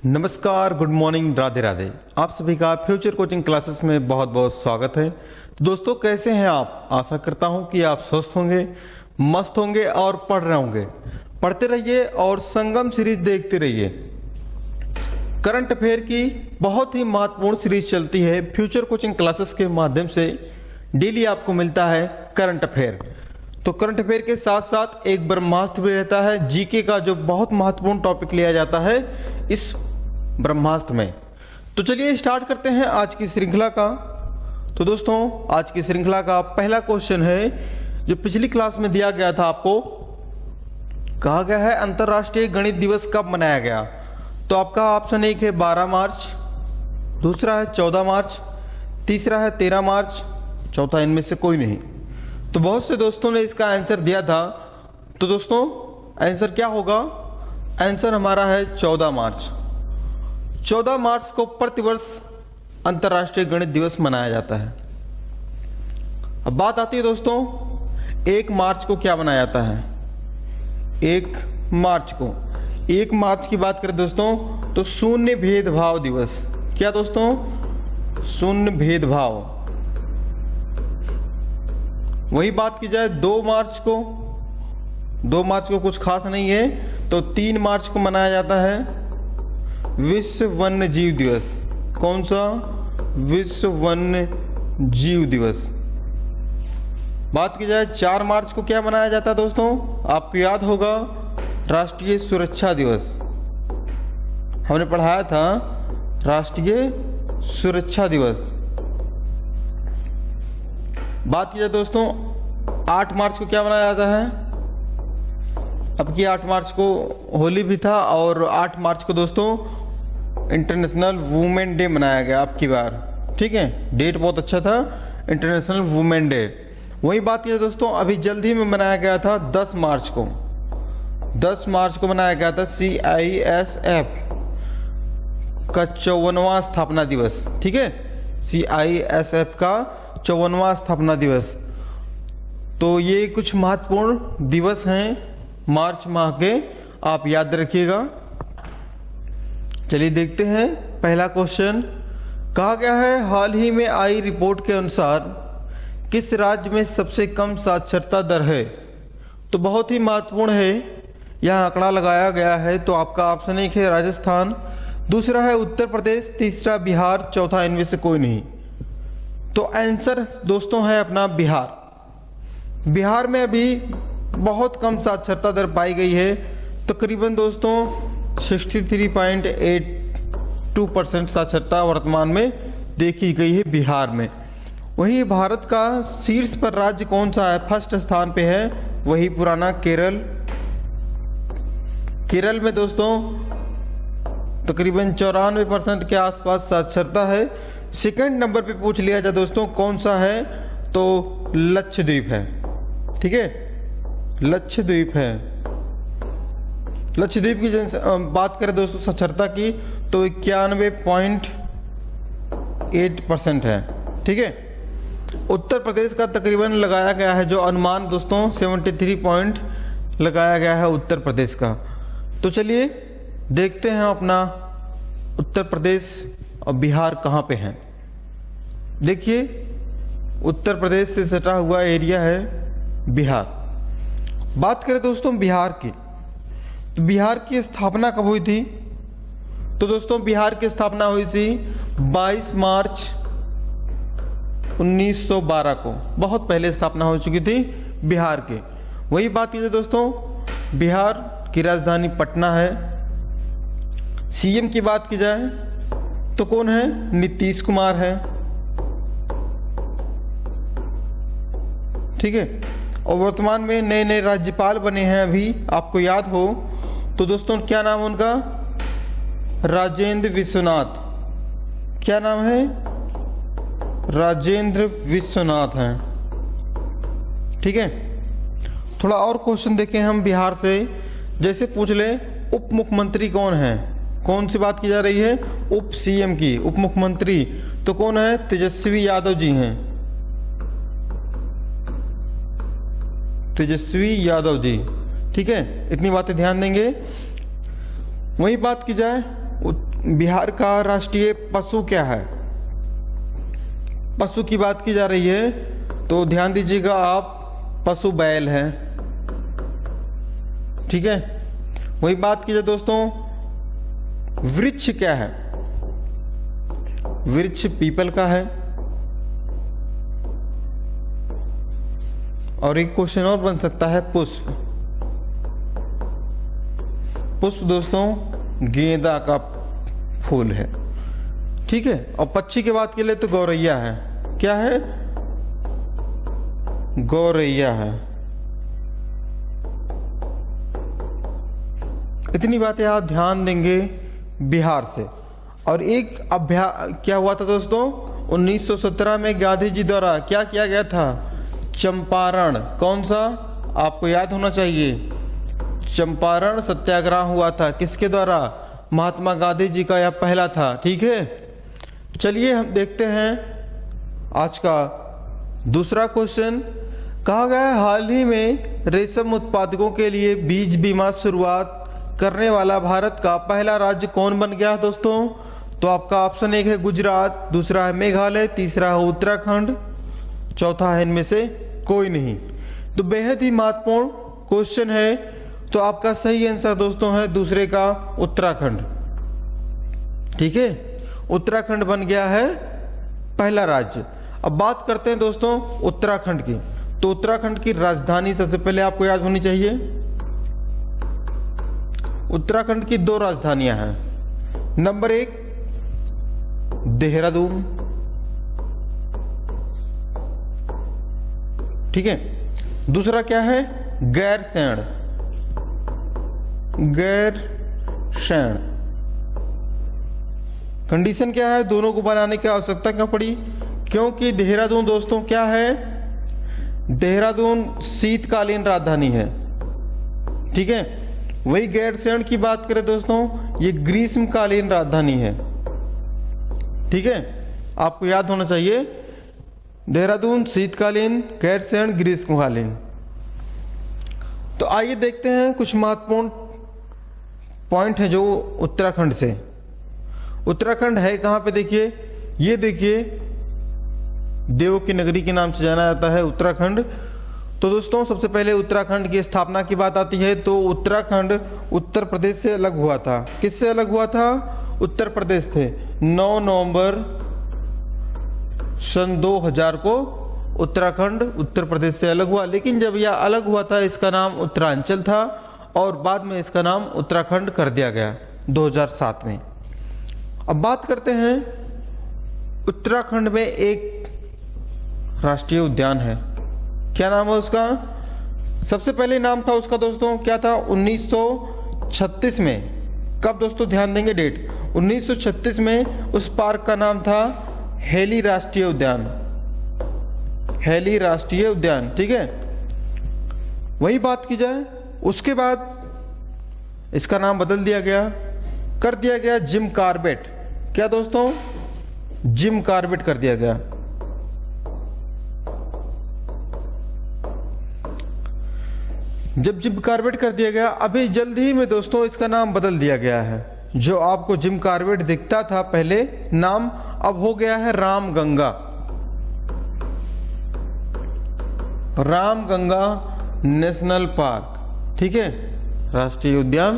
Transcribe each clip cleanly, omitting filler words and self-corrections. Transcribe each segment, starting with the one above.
नमस्कार, good morning, Radhe Radhe. आप सभी का फ्यूचर कोचिंग क्लासेस में बहुत बहुत स्वागत है। तो दोस्तों, कैसे हैं आप? आशा करता हूं कि आप स्वस्थ होंगे, मस्त होंगे और पढ़ रहे होंगे। पढ़ते रहिए और संगम सीरीज देखते रहिए। करंट अफेयर की बहुत ही महत्वपूर्ण सीरीज चलती है फ्यूचर कोचिंग क्लासेस के माध्यम से। डेली आपको मिलता है करंट अफेयर। तो करंट अफेयर के साथ साथ एक ब्रह्मास्त्र भी रहता है, जीके का, जो बहुत महत्वपूर्ण टॉपिक लिया जाता है इस ब्रह्मास्त्र में। तो चलिए स्टार्ट करते हैं आज की श्रृंखला का। तो दोस्तों, आज की श्रृंखला का पहला क्वेश्चन है जो पिछली क्लास में दिया गया था। आपको कहा गया है अंतर्राष्ट्रीय गणित दिवस कब मनाया गया। तो आपका ऑप्शन एक है 12 मार्च, दूसरा है 14 मार्च, तीसरा है 13 मार्च, चौथा इनमें से कोई नहीं। तो बहुत से दोस्तों ने इसका आंसर दिया था। तो दोस्तों, आंसर क्या होगा? आंसर हमारा है 14 मार्च। 14 मार्च को प्रतिवर्ष अंतर्राष्ट्रीय गणित दिवस मनाया जाता है। अब बात आती है दोस्तों, 1 मार्च को क्या मनाया जाता है? 1 मार्च की बात करें दोस्तों तो शून्य भेदभाव दिवस। क्या दोस्तों? शून्य भेदभाव। वही बात की जाए 2 मार्च को कुछ खास नहीं है। तो 3 मार्च को मनाया जाता है विश्व वन्य जीव दिवस। कौन सा? विश्व वन्य जीव दिवस। बात की जाए 4 मार्च को क्या मनाया जाता है दोस्तों? आपको याद होगा, राष्ट्रीय सुरक्षा दिवस। हमने पढ़ाया था राष्ट्रीय सुरक्षा दिवस। बात की जाए दोस्तों 8 मार्च को क्या मनाया जाता है? अब की 8 मार्च को होली भी था और 8 मार्च को दोस्तों इंटरनेशनल वुमेन डे मनाया गया आपकी बार। ठीक है, डेट बहुत अच्छा था, इंटरनेशनल वुमेन डे। वही बात की जाए दोस्तों, अभी जल्दी में मनाया गया था 10 मार्च को। 10 मार्च को मनाया गया था CISF का 54वां स्थापना दिवस। ठीक है, CISF का 54वां स्थापना दिवस। तो ये कुछ महत्वपूर्ण दिवस हैं मार्च माह के, आप याद रखिएगा। चलिए देखते हैं पहला क्वेश्चन। कहा गया है हाल ही में आई रिपोर्ट के अनुसार किस राज्य में सबसे कम साक्षरता दर है? तो बहुत ही महत्वपूर्ण है, यह आंकड़ा लगाया गया है। तो आपका ऑप्शन एक है राजस्थान, दूसरा है उत्तर प्रदेश, तीसरा बिहार, चौथा इनमें से कोई नहीं। तो आंसर दोस्तों है अपना बिहार। बिहार में अभी बहुत कम साक्षरता दर पाई गई है, तकरीबन दोस्तों 63.82% साक्षरता वर्तमान में देखी गई है बिहार में। वहीं भारत का शीर्ष पर राज्य कौन सा है? फर्स्ट स्थान पे है वही पुराना केरल। केरल में दोस्तों तकरीबन 94% के आसपास साक्षरता है। सेकंड नंबर पे पूछ लिया जाए दोस्तों कौन सा है, तो लक्षद्वीप है। ठीक है, लक्षद्वीप है। लक्षद्वीप की बात करें दोस्तों साक्षरता की तो 91.8% है। ठीक है, उत्तर प्रदेश का तकरीबन लगाया गया है जो अनुमान दोस्तों 73 पॉइंट लगाया गया है उत्तर प्रदेश का। तो चलिए देखते हैं अपना उत्तर प्रदेश और बिहार कहाँ पे हैं। देखिए, उत्तर प्रदेश से सटा हुआ एरिया है बिहार। बात करें दोस्तों बिहार की, तो बिहार की स्थापना कब हुई थी? तो दोस्तों बिहार की स्थापना हुई थी 22 मार्च 1912 को। बहुत पहले स्थापना हो चुकी थी बिहार की। वही बात कीजिए दोस्तों, बिहार की राजधानी पटना है। सीएम की बात की जाए तो कौन है? नीतीश कुमार है। ठीक है, और वर्तमान में नए नए राज्यपाल बने हैं अभी, आपको याद हो तो दोस्तों क्या नाम उनका? राजेंद्र विश्वनाथ। क्या नाम है? राजेंद्र विश्वनाथ हैं। ठीक है, थोड़ा और क्वेश्चन देखें हम बिहार से। जैसे पूछ ले उप मुख्यमंत्री कौन है? कौन सी बात की जा रही है? उप सीएम की। उप मुख्यमंत्री तो कौन है? तेजस्वी यादव जी हैं। तेजस्वी यादव जी। ठीक है, इतनी बातें ध्यान देंगे। वही बात की जाए बिहार का राष्ट्रीय पशु क्या है? पशु की बात की जा रही है तो ध्यान दीजिएगा आप, पशु बैल है। ठीक है, वही बात की जाए दोस्तों, वृक्ष क्या है? वृक्ष पीपल का है। और एक क्वेश्चन और बन सकता है, पुष्प। पुष्प दोस्तों गेंदा का फूल है। ठीक है, और पक्षी की बात के लिए तो गौरैया है। क्या है? गौरैया है। इतनी बातें आप ध्यान देंगे बिहार से। और एक अभ्यास क्या हुआ था दोस्तों, 1917 में गांधी जी द्वारा क्या किया गया था? चंपारण। कौन सा? आपको याद होना चाहिए, चंपारण सत्याग्रह हुआ था। किसके द्वारा? महात्मा गांधी जी का यह पहला था। ठीक है, चलिए हम देखते हैं आज का दूसरा क्वेश्चन। कहा गया है हाल ही में रेशम उत्पादकों के लिए बीज बीमा शुरुआत करने वाला भारत का पहला राज्य कौन बन गया दोस्तों? तो आपका ऑप्शन एक है गुजरात, दूसरा है मेघालय, तीसरा है उत्तराखंड, चौथा है इनमें से कोई नहीं। तो बेहद ही महत्वपूर्ण क्वेश्चन है। तो आपका सही आंसर दोस्तों है दूसरे का, उत्तराखंड। ठीक है, उत्तराखंड बन गया है पहला राज्य। अब बात करते हैं दोस्तों उत्तराखंड की। तो उत्तराखंड की राजधानी सबसे पहले आपको याद होनी चाहिए। उत्तराखंड की 2 राजधानियां हैं। नंबर 1 देहरादून। ठीक है, दूसरा क्या है? गैरसैंण। गैरसैंण। कंडीशन क्या है? दोनों को बनाने की आवश्यकता क्यों पड़ी? क्योंकि देहरादून दोस्तों क्या है? देहरादून शीतकालीन राजधानी है। ठीक है, वही गैरसैंण की बात करें दोस्तों, ये ग्रीष्मकालीन राजधानी है। ठीक है, आपको याद होना चाहिए, देहरादून शीतकालीन, गैरसैंण ग्रीष्मकालीन। तो आइए देखते हैं कुछ महत्वपूर्ण पॉइंट है जो उत्तराखंड से। उत्तराखंड है कहाँ पे? देखिए, ये देखिए, देव की नगरी के नाम से जाना जाता है उत्तराखंड। तो दोस्तों सबसे पहले उत्तराखंड की स्थापना की बात आती है तो उत्तराखंड उत्तर प्रदेश से अलग हुआ था। किससे अलग हुआ था? उत्तर प्रदेश थे। 9 नवंबर सन 2000 को उत्तराखंड उत्तर प्रदेश से अलग हुआ। लेकिन जब यह अलग हुआ था इसका नाम उत्तरांचल था और बाद में इसका नाम उत्तराखंड कर दिया गया 2007 में। अब बात करते हैं, उत्तराखंड में एक राष्ट्रीय उद्यान है। क्या नाम है उसका? सबसे पहले नाम था उसका दोस्तों क्या था? 1936 में। कब दोस्तों? ध्यान देंगे डेट, 1936 में उस पार्क का नाम था हेली राष्ट्रीय उद्यान। हेली राष्ट्रीय उद्यान। ठीक है, वही बात की जाए उसके बाद इसका नाम बदल दिया गया, कर दिया गया जिम कॉर्बेट। क्या दोस्तों? जिम कॉर्बेट कर दिया गया। जब जिम कॉर्बेट कर दिया गया, अभी जल्द ही में दोस्तों इसका नाम बदल दिया गया है। जो आपको जिम कॉर्बेट दिखता था पहले नाम, अब हो गया है रामगंगा। Ramganga national park. ठीक है, राष्ट्रीय उद्यान,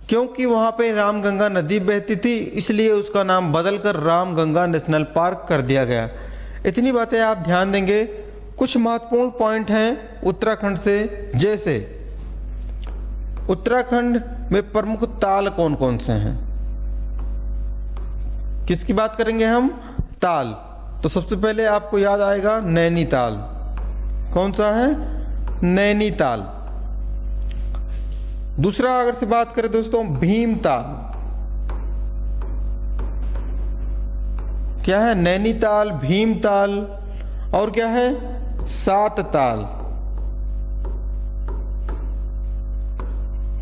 क्योंकि वहां पे रामगंगा नदी बहती थी इसलिए उसका नाम बदलकर रामगंगा नेशनल पार्क कर दिया गया। इतनी बातें आप ध्यान देंगे। कुछ महत्वपूर्ण पॉइंट हैं उत्तराखंड से, जैसे उत्तराखंड में प्रमुख ताल कौन कौन से हैं? किसकी बात करेंगे हम? ताल। तो सबसे पहले आपको याद आएगा नैनीताल। कौन सा है? नैनीताल। दूसरा अगर से बात करें दोस्तों, भीमताल। क्या है? नैनीताल, भीमताल, और क्या है? सात ताल।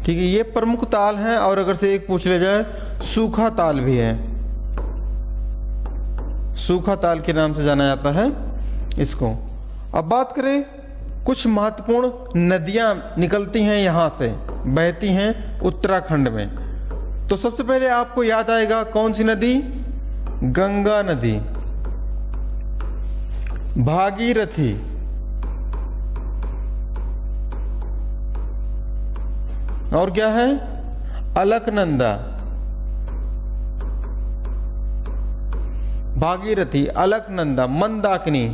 ठीक है, ये प्रमुख ताल हैं। और अगर से एक पूछ लिया जाए, सूखा ताल भी है। सूखा ताल के नाम से जाना जाता है इसको। अब बात करें, कुछ महत्वपूर्ण नदियां निकलती हैं यहां से, बहती हैं उत्तराखंड में। तो सबसे पहले आपको याद आएगा कौन सी नदी? गंगा नदी। भागीरथी, और क्या है? अलकनंदा। भागीरथी, अलकनंदा, मंदाकिनी।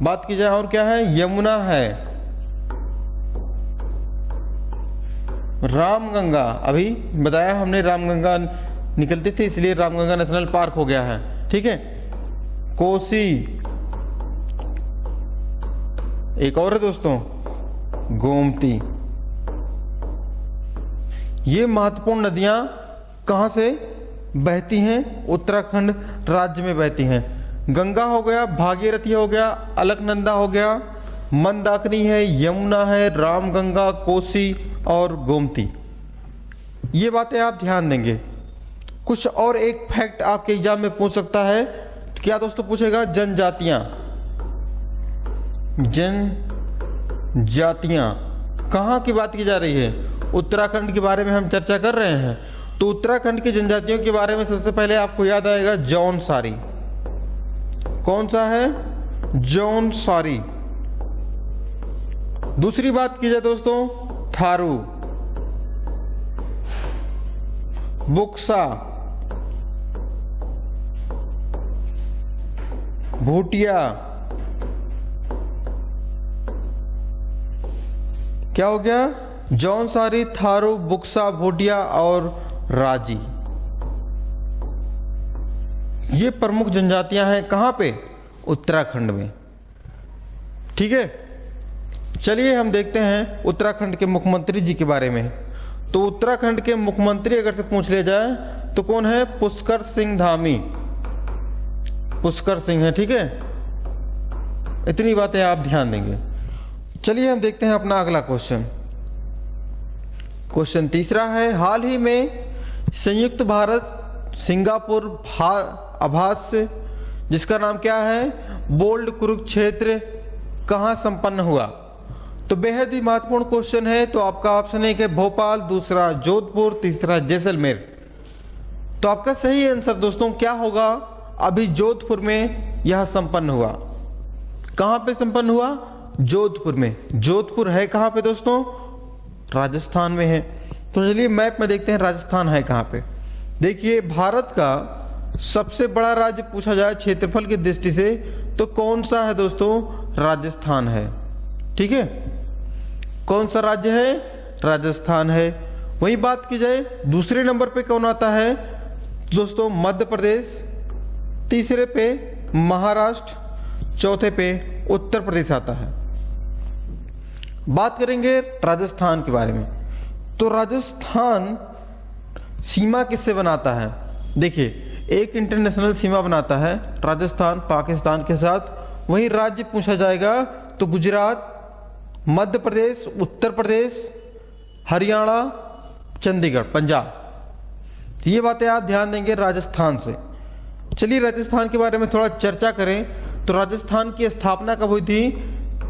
बात की जाए और क्या है? यमुना है। रामगंगा, अभी बताया हमने रामगंगा निकलती थी इसलिए रामगंगा नेशनल पार्क हो गया है, ठीक है। कोसी, एक और है दोस्तों, गोमती। ये महत्वपूर्ण नदियां कहां से बहती हैं? उत्तराखंड राज्य में बहती हैं। गंगा हो गया, भागीरथी हो गया, अलकनंदा हो गया, मंदाकिनी है, यमुना है, रामगंगा, कोसी और गोमती। ये बातें आप ध्यान देंगे। कुछ और एक फैक्ट आपके एग्जाम में पूछ सकता है। क्या दोस्तों पूछेगा? जनजातियां। जनजातियां कहाँ की बात की जा रही है? उत्तराखंड के बारे में हम चर्चा कर रहे हैं। तो उत्तराखंड की जनजातियों के बारे में सबसे पहले आपको याद आएगा जौनसारी। कौन सा है? जौनसारी। दूसरी बात की जाए दोस्तों, थारू, बुक्सा, भूटिया, क्या हो गया? जौनसारी, थारू, बुक्सा, भूटिया और राजी। ये प्रमुख जनजातियां हैं कहां पे? उत्तराखंड में, ठीक है। चलिए हम देखते हैं उत्तराखंड के मुख्यमंत्री जी के बारे में। तो उत्तराखंड के मुख्यमंत्री अगर से पूछ लिया जाए तो कौन है? पुष्कर सिंह धामी। पुष्कर सिंह है, ठीक है। इतनी बातें आप ध्यान देंगे। चलिए हम देखते हैं अपना अगला क्वेश्चन। क्वेश्चन तीसरा है, हाल ही में संयुक्त भारत सिंगापुर आभास जिसका नाम क्या है? बोल्ड कुरुक्षेत्र, कहां संपन्न हुआ? तो बेहद ही महत्वपूर्ण क्वेश्चन है। तो आपका ऑप्शन है कि भोपाल, दूसरा जोधपुर, तीसरा जैसलमेर। तो आपका सही आंसर दोस्तों क्या होगा? अभी जोधपुर में यह संपन्न हुआ। कहां पे संपन्न हुआ? जोधपुर में। जोधपुर है कहां पे दोस्तों? राजस्थान में है। तो चलिए मैप में देखते हैं राजस्थान है कहां पे। देखिए भारत का सबसे बड़ा राज्य पूछा जाए क्षेत्रफल की दृष्टि से तो कौन सा है दोस्तों? राजस्थान है, ठीक है। कौन सा राज्य है? राजस्थान है। वही बात की जाए दूसरे नंबर पे कौन आता है दोस्तों? मध्य प्रदेश, तीसरे पे महाराष्ट्र, चौथे पे उत्तर प्रदेश आता है। बात करेंगे राजस्थान के बारे में। तो राजस्थान सीमा किससे बनाता है? देखिए एक इंटरनेशनल सीमा बनाता है राजस्थान पाकिस्तान के साथ। वही राज्य पूछा जाएगा तो गुजरात, मध्य प्रदेश, उत्तर प्रदेश, हरियाणा, चंडीगढ़, पंजाब। ये बातें आप ध्यान देंगे राजस्थान से। चलिए राजस्थान के बारे में थोड़ा चर्चा करें। तो राजस्थान की स्थापना कब हुई थी?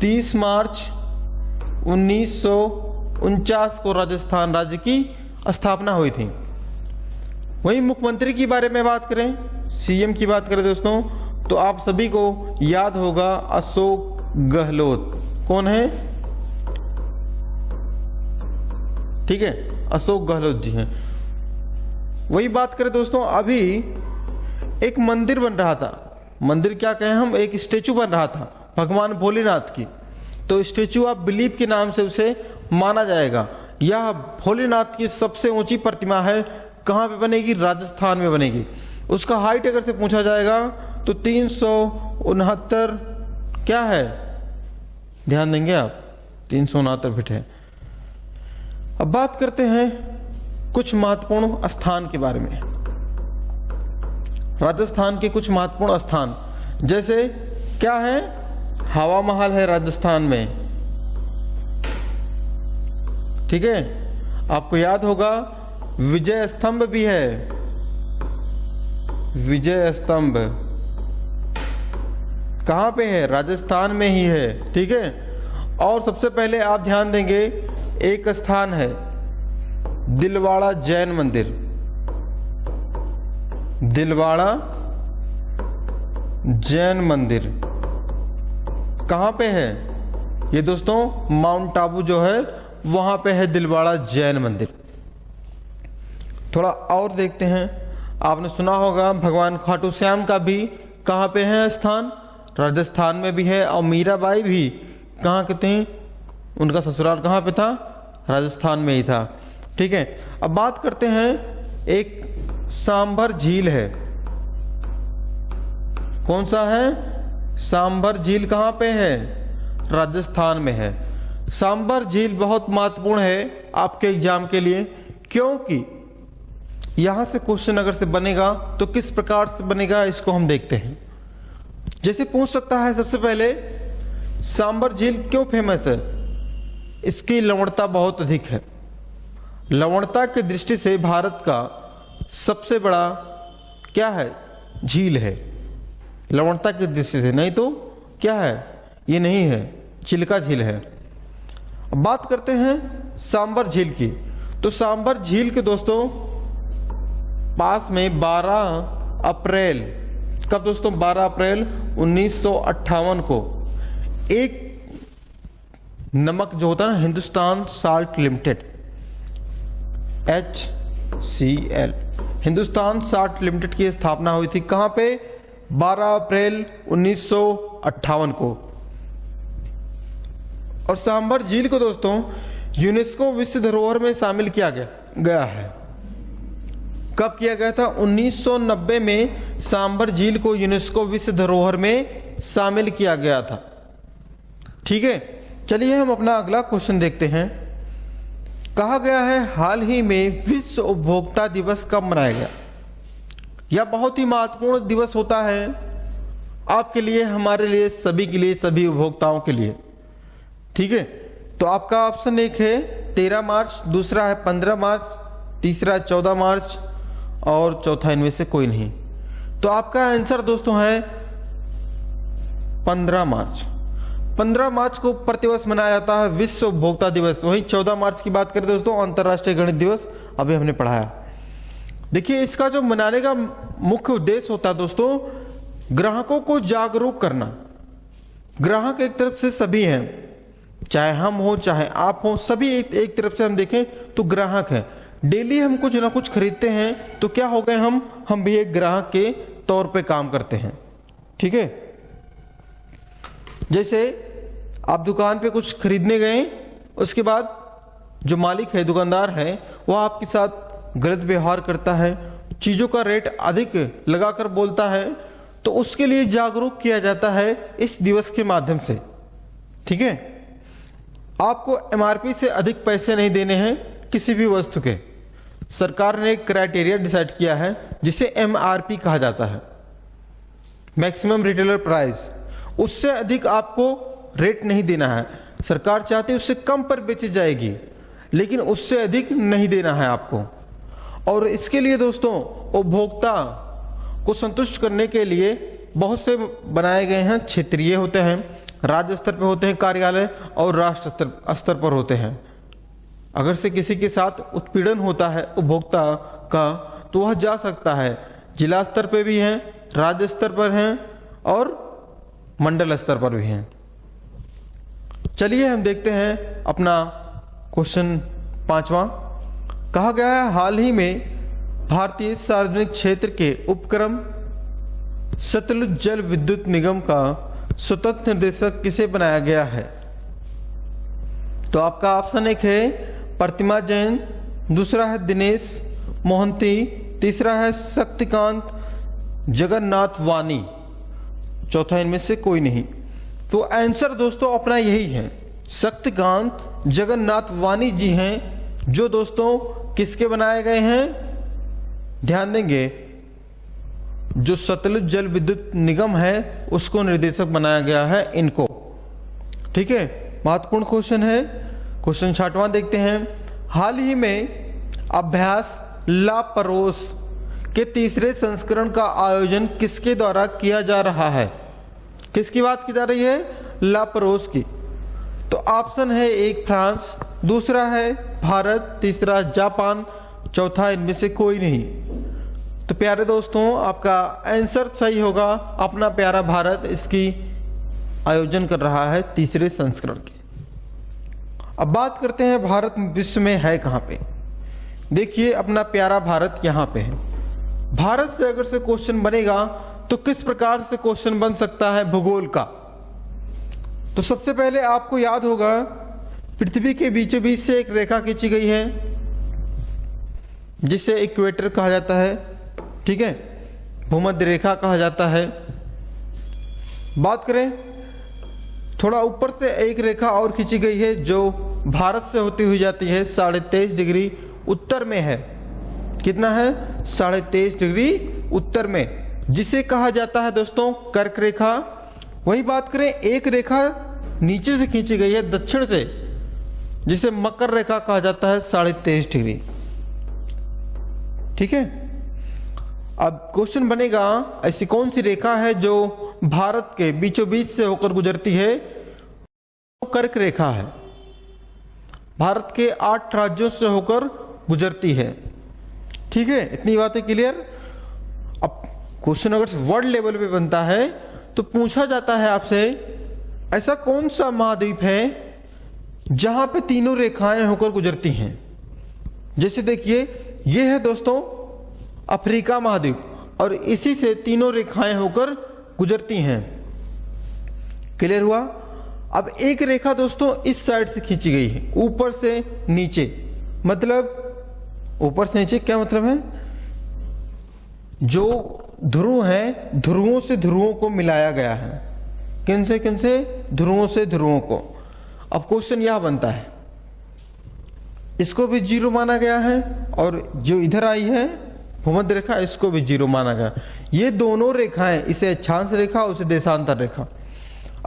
30 मार्च 1949 को राजस्थान राज्य की स्थापना हुई थी। वहीं मुख्यमंत्री के बारे में बात करें, सीएम की बात करें दोस्तों, तो आप सभी को याद होगा अशोक गहलोत। कौन है? ठीक है, अशोक गहलोत जी हैं। वही बात करें दोस्तों, अभी एक मंदिर बन रहा था। मंदिर क्या कहें हम, एक स्टेचू बन रहा था भगवान भोलेनाथ की। तो स्टेचू ऑफ बिलीफ के नाम से उसे माना जाएगा। यह भोलेनाथ की सबसे ऊंची प्रतिमा है। कहाँ पे बनेगी? राजस्थान में बनेगी। उसका हाइट अगर से पूछा जाएगा तो 369 क्या है, ध्यान देंगे आप, 369 फीट है। अब बात करते हैं कुछ महत्वपूर्ण स्थान के बारे में। राजस्थान के कुछ महत्वपूर्ण स्थान जैसे क्या है? हवा महल है राजस्थान में, ठीक है। आपको याद होगा विजय स्तंभ भी है, विजय स्तंभ कहां पे है? राजस्थान में ही है, ठीक है। और सबसे पहले आप ध्यान देंगे एक स्थान है दिलवाड़ा जैन मंदिर। दिलवाड़ा जैन मंदिर कहाँ पे है? ये दोस्तों माउंट आबू जो है वहां पे है दिलवाड़ा जैन मंदिर। थोड़ा और देखते हैं, आपने सुना होगा भगवान खाटू श्याम का भी कहाँ पे है स्थान? राजस्थान में भी है। और मीराबाई भी कहाँ के थे? उनका ससुराल कहाँ पे था? राजस्थान में ही था। ठीक है, अब बात करते हैं, एक सांभर झील है। कौन सा है? सांभर झील कहाँ पे है? राजस्थान में है। सांभर झील बहुत महत्वपूर्ण है आपके एग्जाम के लिए, क्योंकि यहां से क्वेश्चन अगर से बनेगा तो किस प्रकार से बनेगा इसको हम देखते हैं। जैसे पूछ सकता है सबसे पहले, सांभर झील क्यों फेमस है? इसकी लवणता बहुत अधिक है। लवणता की दृष्टि से भारत का सबसे बड़ा क्या है? झील है। लवणता की दृष्टि से, नहीं तो क्या है? ये नहीं है, चिल्का झील है। अब बात करते हैं सांभर झील की। तो सांभर झील के दोस्तों पास में 12 अप्रैल, कब दोस्तों? 12 अप्रैल 1958 को एक नमक जो होता है ना, Hindustan salt limited, HCL, Hindustan salt limited की स्थापना हुई थी। कहां पे? 12 अप्रैल 1958 को। और सांभर झील को दोस्तों यूनेस्को विश्व धरोहर में शामिल किया गया है। कब किया गया था? 1990 में सांभर झील को यूनेस्को विश्व धरोहर में शामिल किया गया था। ठीक है, चलिए हम अपना अगला क्वेश्चन देखते हैं। कहा गया है हाल ही में विश्व उपभोक्ता दिवस कब मनाया गया? यह बहुत ही महत्वपूर्ण दिवस होता है आपके लिए, हमारे लिए, सभी के लिए, सभी उपभोक्ताओं के लिए। ठीक है, तो आपका ऑप्शन एक है 13 मार्च, दूसरा है 15 मार्च, तीसरा 14 मार्च और चौथा इनमें से कोई नहीं। तो आपका आंसर दोस्तों है 15 मार्च। 15 मार्च को प्रतिवर्ष मनाया जाता है विश्व उपभोक्ता दिवस। वहीं 14 मार्च की बात करें दोस्तों, अंतर्राष्ट्रीय गणित दिवस अभी हमने पढ़ाया। देखिए, इसका जो मनाने का मुख्य उद्देश्य होता है दोस्तों, ग्राहकों को जागरूक करना। ग्राहक एक तरफ से सभी हैं, चाहे हम हो चाहे आप हो, सभी एक तरफ से हम देखें तो ग्राहक है। डेली हम कुछ ना कुछ खरीदते हैं तो क्या हो गए हम भी एक ग्राहक के तौर पे काम करते हैं। ठीक है, जैसे आप दुकान पे कुछ खरीदने गए, उसके बाद जो मालिक है, दुकानदार है, वो आपके साथ गलत व्यवहार करता है, चीज़ों का रेट अधिक लगाकर बोलता है, तो उसके लिए जागरूक किया जाता है इस दिवस के माध्यम से। ठीक है, आपको MRP से अधिक पैसे नहीं देने हैं किसी भी वस्तु के। सरकार ने एक क्राइटेरिया डिसाइड किया है जिसे MRP कहा जाता है, मैक्सिमम रिटेलर प्राइस। उससे अधिक आपको रेट नहीं देना है। सरकार चाहती है उससे कम पर बेची जाएगी, लेकिन उससे अधिक नहीं देना है आपको। और इसके लिए दोस्तों उपभोक्ता को संतुष्ट करने के लिए बहुत से बनाए गए हैं। क्षेत्रीय होते हैं, राज्य स्तर पर होते हैं कार्यालय, और राष्ट्र स्तर पर होते हैं। अगर से किसी के साथ उत्पीड़न होता है उपभोक्ता का, तो वह जा सकता है। जिला स्तर पर भी हैं, राज्य स्तर पर हैं और मंडल स्तर पर भी हैं। चलिए हम देखते हैं अपना क्वेश्चन 5वां। कहा गया है हाल ही में भारतीय सार्वजनिक क्षेत्र के उपक्रम सतलुज जल विद्युत निगम का स्वतंत्र निदेशक किसे बनाया गया है? तो आपका ऑप्शन एक है प्रतिमा जैन, दूसरा है दिनेश मोहंती, तीसरा है शक्तिकांत जगन्नाथ वानी, चौथा इनमें से कोई नहीं। तो आंसर दोस्तों अपना यही है, शक्तिकांत जगन्नाथ वानी जी हैं, जो दोस्तों किसके बनाए गए हैं? ध्यान देंगे, जो सतलुज जल विद्युत निगम है उसको निर्देशक बनाया गया है इनको। ठीक है, महत्वपूर्ण क्वेश्चन है। क्वेश्चन 6वां देखते हैं। हाल ही में अभ्यास ला परोस के तीसरे संस्करण का आयोजन किसके द्वारा किया जा रहा है? किसकी बात की जा रही है? ला परोस की। तो ऑप्शन है एक फ्रांस, दूसरा है भारत, तीसरा जापान, चौथा इनमें से कोई नहीं। तो प्यारे दोस्तों आपका आंसर सही होगा, अपना प्यारा भारत इसकी आयोजन कर रहा है तीसरे संस्करण के। अब बात करते हैं भारत विश्व में है कहाँ पे। देखिए अपना प्यारा भारत यहाँ पे है। भारत से अगर से क्वेश्चन बनेगा तो किस प्रकार से क्वेश्चन बन सकता है भूगोल का। तो सबसे पहले आपको याद होगा पृथ्वी के बीचों बीच से एक रेखा खींची गई है जिसे इक्वेटर कहा जाता है, ठीक है, भूमध्य रेखा कहा जाता है। बात करें थोड़ा ऊपर से एक रेखा और खींची गई है जो भारत से होती हुई जाती है 23.5 डिग्री उत्तर में है। कितना है? 23.5 डिग्री उत्तर में, जिसे कहा जाता है दोस्तों कर्क रेखा। वही बात करें एक रेखा नीचे से खींची गई है दक्षिण से, जिसे मकर रेखा कहा जाता है 23.5 डिग्री, ठीक है। अब क्वेश्चन बनेगा ऐसी कौन सी रेखा है जो भारत के बीचों बीच से होकर गुजरती है? कर्क रेखा है, भारत के 8 राज्यों से होकर गुजरती है, ठीक है। इतनी बातें क्लियर। अब क्वेश्चन अगर वर्ल्ड लेवल पे बनता है तो पूछा जाता है आपसे ऐसा कौन सा महाद्वीप है जहां पे तीनों रेखाएं होकर गुजरती हैं। जैसे देखिए ये है दोस्तों अफ्रीका महाद्वीप और इसी से तीनों रेखाएं होकर गुजरती हैं। क्लियर हुआ। अब एक रेखा दोस्तों इस साइड से खींची गई है ऊपर से नीचे, मतलब ऊपर से नीचे क्या मतलब है? जो ध्रुव हैं ध्रुवों से ध्रुवों को मिलाया गया है। किन से ध्रुवों से ध्रुवों को। अब क्वेश्चन यह बनता है इसको भी 0 माना गया है और जो इधर आई है भूमध्य रेखा इसको भी 0 माना गया। ये दोनों रेखाएं, इसे अक्षांश रेखा और उसे देशांतर रेखा।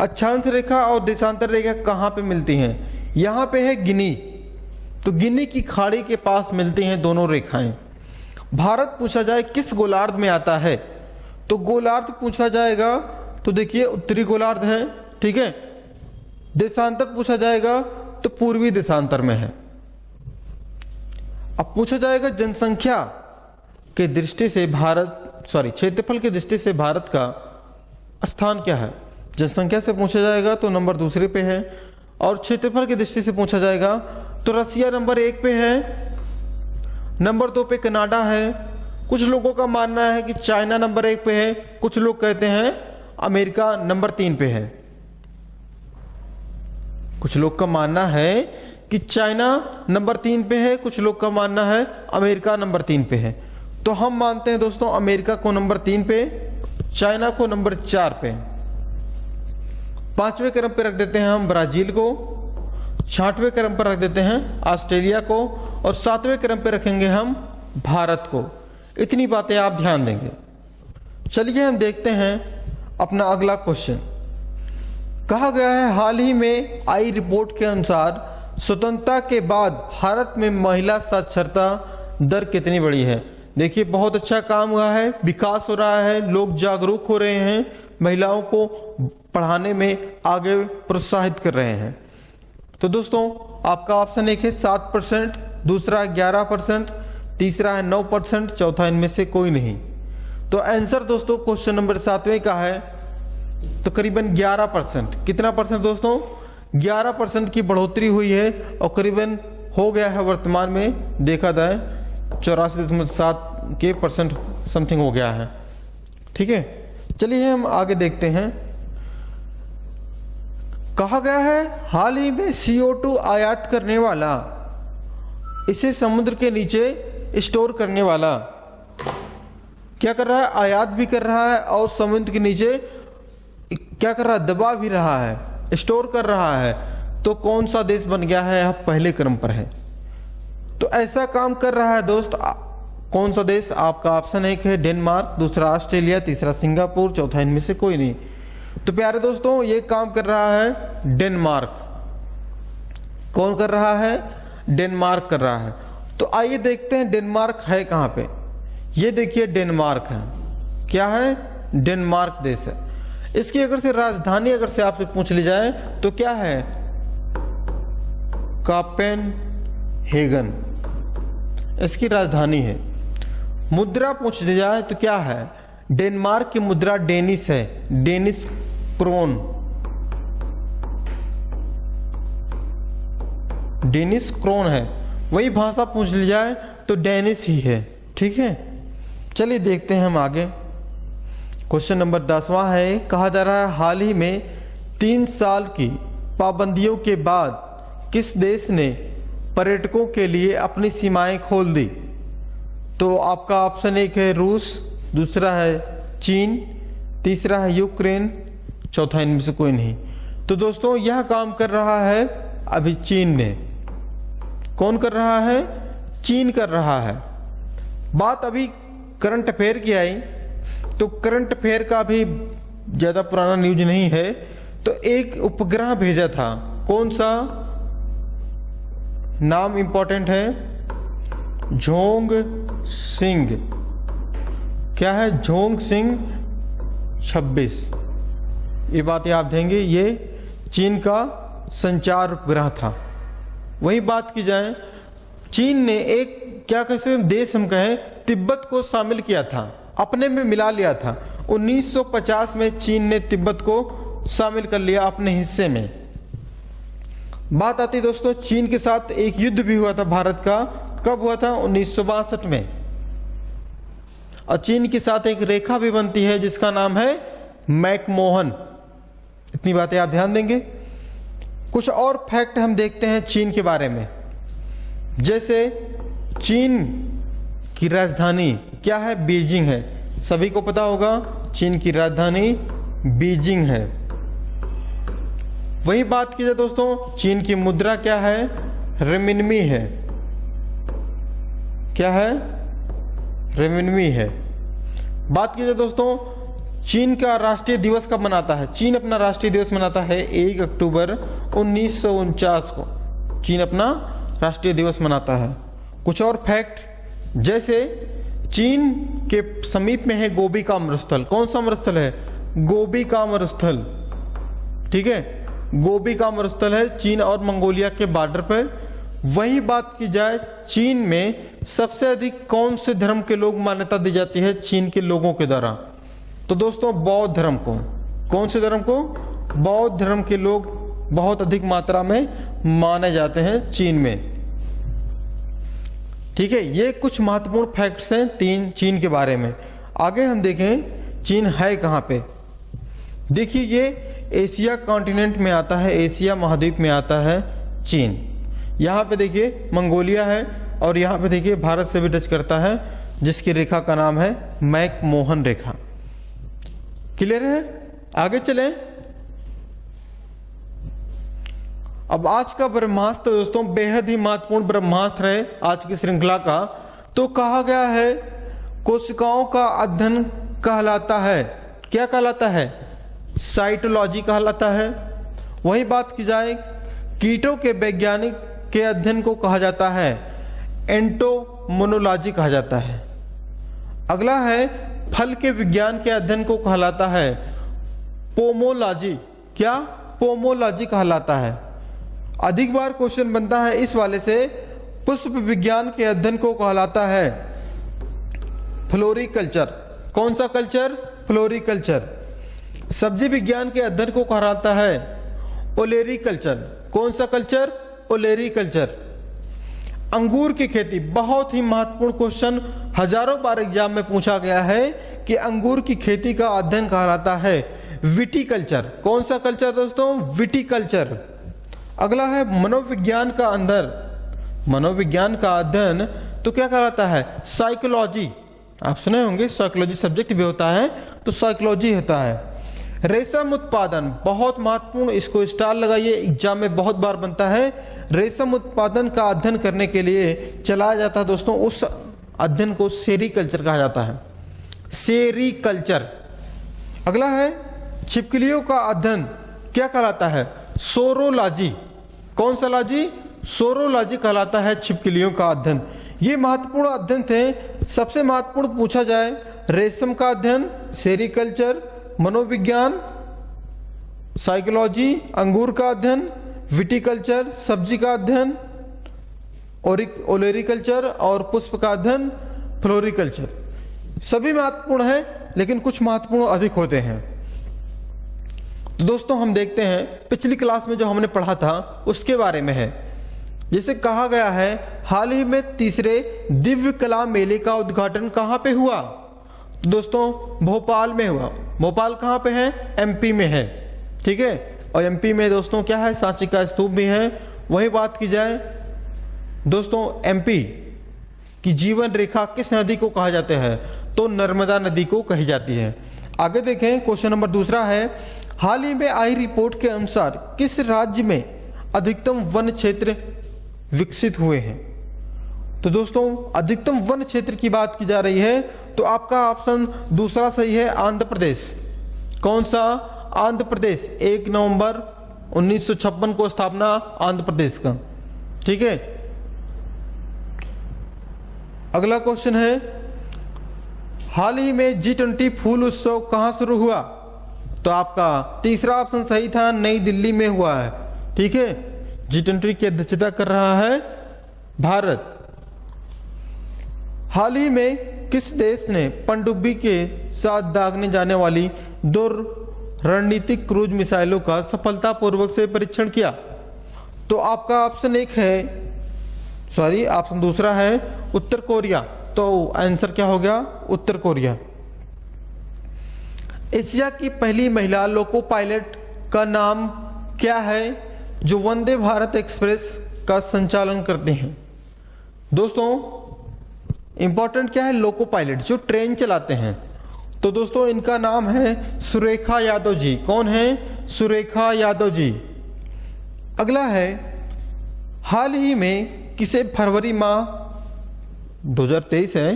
अक्षांश रेखा और देशांतर रेखा कहाँ पे मिलती हैं? यहाँ पे है गिनी, तो गिनी की खाड़ी के पास मिलती हैं दोनों रेखाएं। भारत पूछा जाए किस गोलार्ध में आता है तो गोलार्ध पूछा जाएगा तो देखिए उत्तरी गोलार्ध है, ठीक है। देशांतर पूछा जाएगा तो पूर्वी देशांतर में है। अब पूछा जाएगा जनसंख्या के दृष्टि से क्षेत्रफल की दृष्टि से भारत का स्थान क्या है। जनसंख्या से पूछा जाएगा तो नंबर दूसरे पे है, और क्षेत्रफल की दृष्टि से पूछा जाएगा तो रसिया नंबर 1 पे है, नंबर 2 पे कनाडा है। कुछ लोगों का मानना है कि चाइना नंबर 1 पे है, कुछ लोग कहते हैं अमेरिका नंबर 3 पे है। कुछ लोग का मानना है कि चाइना नंबर 3 पे है, कुछ लोग का मानना है अमेरिका नंबर 3 पे है। तो हम मानते हैं दोस्तों अमेरिका को नंबर 3 पे, चाइना को नंबर 4 पे। 5वें क्रम पे रख देते हैं हम ब्राजील को, 6वें क्रम पर रख देते हैं ऑस्ट्रेलिया को, और 7वें क्रम पे रखेंगे हम भारत को। इतनी बातें आप ध्यान देंगे। चलिए हम देखते हैं अपना अगला क्वेश्चन। कहा गया है हाल ही में आई रिपोर्ट के अनुसार स्वतंत्रता के बाद भारत में महिला साक्षरता दर कितनी बढ़ी है। देखिए बहुत अच्छा काम हुआ है, विकास हो रहा है, लोग जागरूक हो रहे हैं, महिलाओं को पढ़ाने में आगे प्रोत्साहित कर रहे हैं। तो दोस्तों आपका ऑप्शन एक है 7%, दूसरा 11%, तीसरा है 9%, चौथा इनमें से कोई नहीं। तो आंसर दोस्तों क्वेश्चन नंबर 7वें का है तो करीबन 11%। कितना परसेंट दोस्तों? 11% की बढ़ोतरी हुई है और करीबन हो गया है वर्तमान में देखा जाए 84.7% समथिंग हो गया है, ठीक है। चलिए हम आगे देखते हैं। कहा गया है हाल ही में CO2 आयात करने वाला, इसे समुद्र के नीचे स्टोर करने वाला क्या कर रहा है? आयात भी कर रहा है और समुद्र के नीचे क्या कर रहा है? दबा भी रहा है, स्टोर कर रहा है। तो कौन सा देश बन गया है? अब पहले क्रम पर है। तो ऐसा काम कर रहा है दोस्त कौन सा देश? आपका ऑप्शन एक है डेनमार्क, दूसरा ऑस्ट्रेलिया, तीसरा सिंगापुर, चौथा इनमें से कोई नहीं। तो प्यारे दोस्तों ये काम कर रहा है डेनमार्क। कौन कर रहा है? डेनमार्क कर रहा है। तो आइए देखते हैं डेनमार्क है कहां पे। ये देखिए डेनमार्क है। क्या है? डेनमार्क देश है। इसकी अगर से राजधानी अगर से आपसे पूछ ली जाए तो क्या है? कोपेनहेगन इसकी राजधानी है। मुद्रा पूछ ली जाए तो क्या है? डेनमार्क की मुद्रा डेनिश है, डेनिश क्रोन, डेनिश क्रोन है। वही भाषा पूछ ली जाए तो डेनिश ही है। ठीक है, चलिए देखते हैं हम आगे। क्वेश्चन नंबर 10वां है, कहा जा रहा है हाल ही में 3 साल की पाबंदियों के बाद किस देश ने पर्यटकों के लिए अपनी सीमाएं खोल दी? तो आपका ऑप्शन 1 है रूस, दूसरा है चीन, तीसरा है यूक्रेन, चौथा इनमें से कोई नहीं। तो दोस्तों यह काम कर रहा है अभी चीन ने। कौन कर रहा है? चीन कर रहा है। बात अभी करंट अफेयर की आई तो करंट अफेयर का भी ज़्यादा पुराना न्यूज नहीं है। तो एक उपग्रह भेजा था, कौन सा? नाम इंपॉर्टेंट है, झोंग सिंह। क्या है? झोंग सिंह 26। ये बात याद देंगे, ये चीन का संचार उपग्रह था। वही बात की जाए, चीन ने एक क्या कैसे देश हम कहें तिब्बत को शामिल किया था, अपने में मिला लिया था। 1950 में चीन ने तिब्बत को शामिल कर लिया अपने हिस्से में। बात आती है दोस्तों, चीन के साथ एक युद्ध भी हुआ था भारत का। कब हुआ था? 1962 में। और चीन के साथ एक रेखा भी बनती है जिसका नाम है मैकमोहन। इतनी बातें आप ध्यान देंगे। कुछ और फैक्ट हम देखते हैं चीन के बारे में। जैसे चीन की राजधानी क्या है? बीजिंग है। सभी को पता होगा चीन की राजधानी बीजिंग है। वही बात की जाए दोस्तों, चीन की मुद्रा क्या है? रेमिनमी है। क्या है? रेमिनमी है। बात की जाए दोस्तों, चीन का राष्ट्रीय दिवस कब मनाता है? चीन अपना राष्ट्रीय दिवस मनाता है 1 अक्टूबर 1949 को। चीन अपना राष्ट्रीय दिवस मनाता है। कुछ और फैक्ट, जैसे चीन के समीप में है गोबी का मरुस्थल। कौन सा मरुस्थल है? गोबी का मरुस्थल। ठीक है, गोबी का मरुस्थल है चीन और मंगोलिया के बॉर्डर पर। वही बात की जाए, चीन में सबसे अधिक कौन से धर्म के लोग मान्यता दी जाती है चीन के लोगों के द्वारा? तो दोस्तों बौद्ध धर्म को। कौन से धर्म को? बौद्ध धर्म के लोग बहुत अधिक मात्रा में माने जाते हैं चीन में। ठीक है, ये कुछ महत्वपूर्ण फैक्ट्स हैं चीन के बारे में। आगे हम देखें चीन है कहाँ पे। देखिए ये एशिया कॉन्टिनेंट में आता है, एशिया महाद्वीप में आता है चीन। यहाँ पे देखिए मंगोलिया है और यहाँ पे देखिए भारत से भी टच करता है, जिसकी रेखा का नाम है मैकमोहन रेखा। क्लियर है? आगे चलें। अब आज का ब्रह्मास्त्र दोस्तों बेहद ही महत्वपूर्ण ब्रह्मास्त्र है आज की श्रृंखला का। तो कहा गया है कोशिकाओं का अध्ययन कहलाता है, क्या कहलाता है? साइटोलॉजी कहलाता है। वही बात की जाए, कीटों के वैज्ञानिक के अध्ययन को कहा जाता है एंटोमोनोलॉजी कहा जाता है। अगला है फल के विज्ञान के अध्ययन को कहलाता है पोमोलॉजी। क्या? पोमोलॉजी कहलाता है। अधिक बार क्वेश्चन बनता है इस वाले से, पुष्प विज्ञान के अध्ययन को कहलाता है फ्लोरिकल्चर। कौन सा कल्चर? फ्लोरिकल्चर। सब्जी विज्ञान के अध्ययन को कहलाता है ओलेरीकल्चर। कौन सा कल्चर? ओलेरीकल्चर। अंगूर की खेती, बहुत ही महत्वपूर्ण क्वेश्चन, हजारों बार एग्जाम में पूछा गया है कि अंगूर की खेती का अध्ययन कहलाता है विटिकल्चर। कौन सा कल्चर दोस्तों? विटिकल्चर। अगला है मनोविज्ञान का अंदर, मनोविज्ञान का अध्ययन तो क्या कहलाता है? साइकोलॉजी। आप सुने होंगे साइकोलॉजी सब्जेक्ट भी होता है, तो साइकोलॉजी होता है। रेशम उत्पादन बहुत महत्वपूर्ण, इसको स्टार लगाइए, एग्जाम में बहुत बार बनता है। रेशम उत्पादन का अध्ययन करने के लिए चलाया जाता है दोस्तों, उस अध्ययन को सेरीकल्चर कहा जाता है, सेरीकल्चर। अगला है छिपकलियों का अध्ययन, क्या कहलाता है? सोरोलॉजी। कौन सा लॉजी? सोरोलॉजी कहलाता है छिपकलियों का अध्ययन। ये महत्वपूर्ण अध्ययन थे। सबसे महत्वपूर्ण पूछा जाए, रेशम का अध्ययन, सेरीकल्चर, मनोविज्ञान, साइकोलॉजी, अंगूर का अध्ययन, विटिकल्चर सब्जी का अध्ययन, ओलेरिकल्चर और पुष्प का अध्ययन फ्लोरिकल्चर। सभी महत्वपूर्ण हैं लेकिन कुछ महत्वपूर्ण अधिक होते हैं। तो दोस्तों हम देखते हैं पिछली क्लास में जो हमने पढ़ा था उसके बारे में है। जैसे कहा गया है हाल ही में तीसरे दिव्य कला मेले का उद्घाटन कहाँ पे हुआ? तो दोस्तों भोपाल में हुआ। भोपाल कहाँ पे है? एमपी में है, ठीक है। और एमपी में दोस्तों क्या है? सांची का स्तूप भी है। वही बात की जाए दोस्तों, एमपी की जीवन रेखा किस नदी को कहा जाता है? तो नर्मदा नदी को कही जाती है। आगे देखें, क्वेश्चन नंबर दूसरा है, हाल ही में आई रिपोर्ट के अनुसार किस राज्य में अधिकतम वन क्षेत्र विकसित हुए हैं? तो दोस्तों अधिकतम वन क्षेत्र की बात की जा रही है, तो आपका ऑप्शन दूसरा सही है, आंध्र प्रदेश। कौन सा? आंध्र प्रदेश। 1 नवंबर 1956 को स्थापना आंध्र प्रदेश का, ठीक है। अगला क्वेश्चन है, हाल ही में G20 फूल उत्सव कहां शुरू हुआ? तो आपका तीसरा ऑप्शन सही था, नई दिल्ली में हुआ है, ठीक है। G20 की अध्यक्षता कर रहा है भारत। हाल ही में किस देश ने पनडुब्बी के साथ दागने जाने वाली 2 रणनीतिक क्रूज मिसाइलों का सफलतापूर्वक से परीक्षण किया? तो आपका ऑप्शन ऑप्शन दूसरा है उत्तर कोरिया। तो आंसर क्या हो गया? उत्तर कोरिया। एशिया की पहली महिला लोको पायलट का नाम क्या है जो वंदे भारत एक्सप्रेस का संचालन करते हैं? दोस्तों इंपॉर्टेंट क्या है? लोको पायलट, जो ट्रेन चलाते हैं। तो दोस्तों इनका नाम है सुरेखा यादव जी। कौन है? सुरेखा यादव जी। अगला है, हाल ही में किसे फरवरी माह 2023 है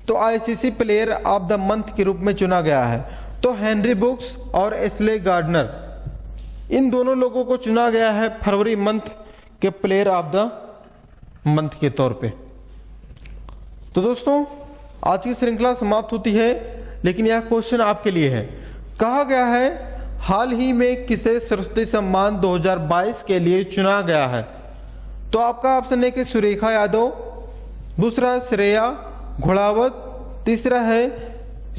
तो ICC player of the month के रूप में चुना गया है? तो हेनरी बुक्स और एस्ले गार्डनर, इन दोनों लोगों को चुना गया है फरवरी मंथ के प्लेयर ऑफ द मंथ के तौर पे। तो दोस्तों आज की श्रृंखला समाप्त होती है, लेकिन यह क्वेश्चन आपके लिए है। कहा गया है हाल ही में किसे सरस्वती सम्मान 2022 के लिए चुना गया है? तो आपका ऑप्शन है कि सुरेखा यादव, दूसरा श्रेया घोड़ावत, तीसरा है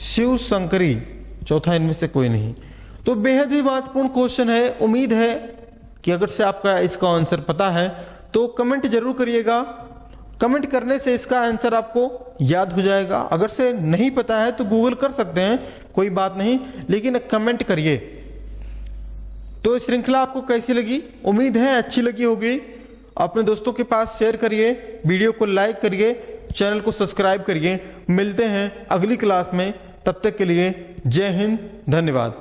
शिव शंकरी, चौथा इनमें से कोई नहीं। तो बेहद ही महत्वपूर्ण क्वेश्चन है। उम्मीद है कि अगर से आपका इसका आंसर पता है तो कमेंट जरूर करिएगा। कमेंट करने से इसका आंसर आपको याद हो जाएगा। अगर से नहीं पता है तो गूगल कर सकते हैं, कोई बात नहीं, लेकिन कमेंट करिए। तो श्रृंखला आपको कैसी लगी? उम्मीद है अच्छी लगी होगी। अपने दोस्तों के पास शेयर करिए, वीडियो को लाइक करिए, चैनल को सब्सक्राइब करिए। मिलते हैं अगली क्लास में, तब तक के लिए जय हिंद, धन्यवाद।